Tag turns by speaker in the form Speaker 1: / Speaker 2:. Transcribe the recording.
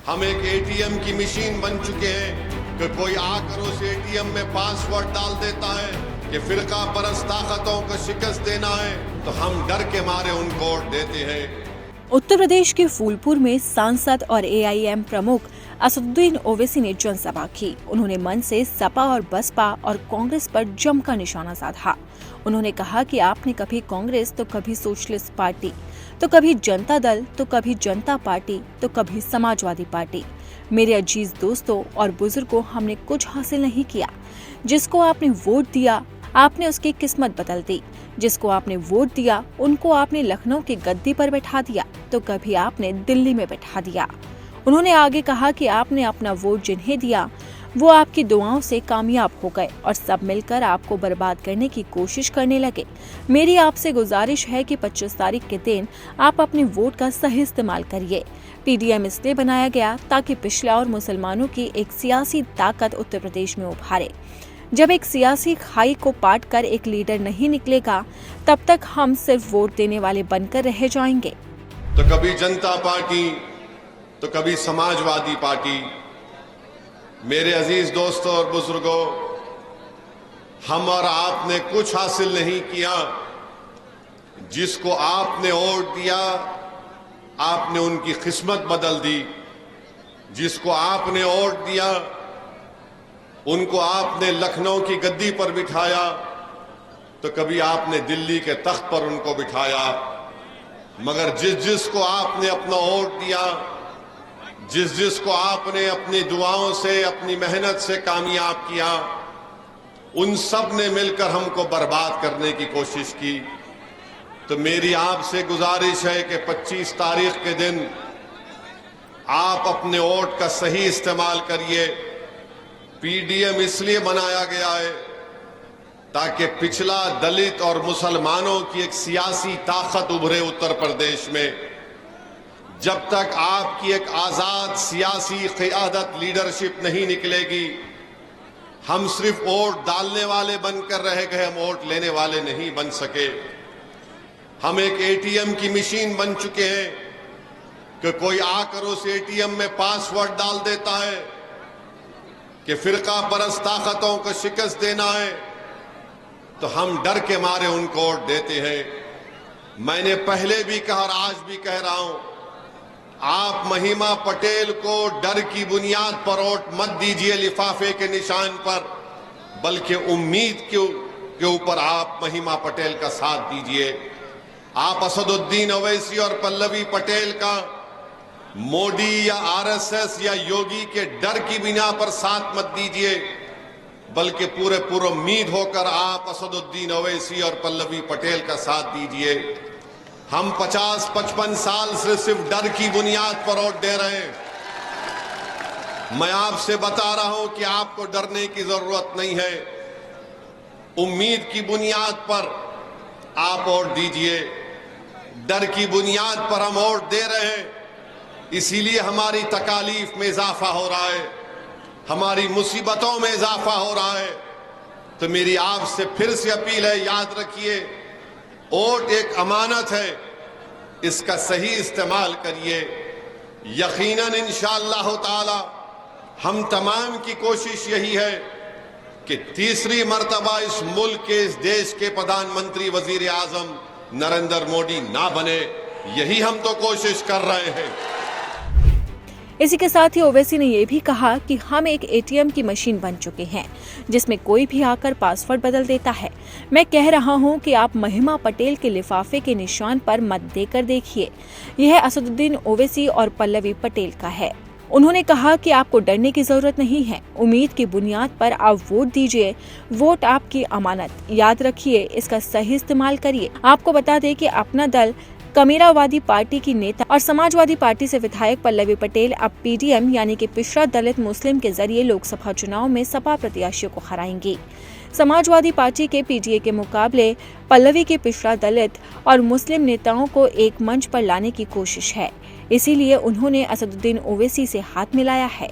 Speaker 1: हम एक एटीएम की मशीन बन चुके हैं कि कोई आकर उस एटीएम में पासवर्ड डाल देता है कि फिरका परस्त ताकतों को शिकस्त देना है, तो हम डर के मारे उनको वोट देते हैं।
Speaker 2: उत्तर प्रदेश के फूलपुर में सांसद और एआईएम प्रमुख असदुद्दीन ओवैसी ने जनसभा की। उन्होंने मन से सपा और बसपा और कांग्रेस पर जमकर निशाना साधा। उन्होंने कहा कि आपने कभी कांग्रेस तो कभी सोशलिस्ट पार्टी, तो कभी जनता दल, तो कभी जनता पार्टी, तो कभी समाजवादी पार्टी। मेरे अजीज दोस्तों और बुजुर्गों, हमने कुछ हासिल नहीं किया। जिसको आपने वोट दिया, आपने उसकी किस्मत बदल दी। जिसको आपने वोट दिया, उनको आपने लखनऊ की गद्दी पर बैठा दिया, तो कभी आपने दिल्ली में बैठा दिया। उन्होंने आगे कहा कि आपने अपना वोट जिन्हें दिया, वो आपकी दुआओं से कामयाब हो गए और सब मिलकर आपको बर्बाद करने की कोशिश करने लगे। मेरी आपसे गुजारिश है कि 25 तारीख के दिन आप अपने वोट का सही इस्तेमाल करिए। पीडीएम इसलिए बनाया गया ताकि पिछड़ा और मुसलमानों की एक सियासी ताकत उत्तर प्रदेश में उभारे। जब एक सियासी खाई को पाट कर एक लीडर नहीं निकलेगा, तब तक हम सिर्फ वोट देने वाले बनकर रह जाएंगे।
Speaker 1: तो कभी जनता पार्टी, तो कभी समाजवादी पार्टी। मेरे अजीज दोस्तों और बुजुर्गों, हम और आपने कुछ हासिल नहीं किया। जिसको आपने वोट दिया, आपने उनकी किस्मत बदल दी। जिसको आपने वोट दिया, उनको आपने लखनऊ की गद्दी पर बिठाया, तो कभी आपने दिल्ली के तख्त पर उनको बिठाया। मगर जिसको आपने अपना वोट दिया, जिसको आपने अपनी दुआओं से, अपनी मेहनत से कामयाब किया, उन सब ने मिलकर हमको बर्बाद करने की कोशिश की। तो मेरी आपसे गुजारिश है कि 25 तारीख के दिन आप अपने वोट का सही इस्तेमाल करिए। पीडीएम इसलिए बनाया गया है ताकि पिछला, दलित और मुसलमानों की एक सियासी ताकत उभरे उत्तर प्रदेश में। जब तक आपकी एक आजाद सियासी क़ियादत, लीडरशिप नहीं निकलेगी, हम सिर्फ वोट डालने वाले बनकर रह गए, हम वोट लेने वाले नहीं बन सके। हम एक एटीएम की मशीन बन चुके हैं कि कोई आकर उस एटीएम में पासवर्ड डाल देता है कि फिरका परस्त ताकतों को शिकस्त देना है, तो हम डर के मारे उनको वोट देते हैं। मैंने पहले भी कहा और आज भी कह रहा हूं, आप महिमा पटेल को डर की बुनियाद पर वोट मत दीजिए लिफाफे के निशान पर, बल्कि उम्मीद के ऊपर आप महिमा पटेल का साथ दीजिए। आप असदुद्दीन ओवैसी और पल्लवी पटेल का मोदी या आरएसएस या योगी के डर की बिना पर साथ मत दीजिए, बल्कि पूरे उम्मीद होकर आप असदुद्दीन ओवैसी और पल्लवी पटेल का साथ दीजिए। हम 50-55 साल से सिर्फ डर की बुनियाद पर वोट दे रहे हैं। मैं आपसे बता रहा हूं कि आपको डरने की जरूरत नहीं है। उम्मीद की बुनियाद पर आप वोट दीजिए। डर की बुनियाद पर हम वोट दे रहे हैं, इसीलिए हमारी तकालीफ में इजाफा हो रहा है, हमारी मुसीबतों में इजाफा हो रहा है। तो मेरी आपसे फिर से अपील है, याद रखिए, वोट एक अमानत है, इसका सही इस्तेमाल करिए। यकीनन इंशाअल्लाह ताला हम तमाम की कोशिश यही है कि तीसरी मर्तबा इस मुल्क के, इस देश के प्रधानमंत्री वजीर आजम नरेंद्र मोदी ना बने। यही हम तो कोशिश कर रहे हैं।
Speaker 2: इसी के साथ ही ओवैसी ने यह भी कहा कि हम एक एटीएम की मशीन बन चुके हैं जिसमें कोई भी आकर पासवर्ड बदल देता है। मैं कह रहा हूं कि आप महिमा पटेल के लिफाफे के निशान पर मत देकर देखिए। यह असदुद्दीन ओवैसी और पल्लवी पटेल का है। उन्होंने कहा कि आपको डरने की जरूरत नहीं है। उम्मीद की बुनियाद पर आप वोट दीजिए। वोट आपकी अमानत, याद रखिए, इसका सही इस्तेमाल करिए। आपको बता दें कि अपना दल कमेरावादी पार्टी की नेता और समाजवादी पार्टी से विधायक पल्लवी पटेल अब पीडीएम यानी कि पिछड़ा दलित मुस्लिम के जरिए लोकसभा चुनाव में सपा प्रत्याशियों को हराएंगी। समाजवादी पार्टी के पीडीए के मुकाबले पल्लवी के पिछड़ा दलित और मुस्लिम नेताओं को एक मंच पर लाने की कोशिश है। इसीलिए उन्होंने असदुद्दीन ओवैसी से हाथ मिलाया है।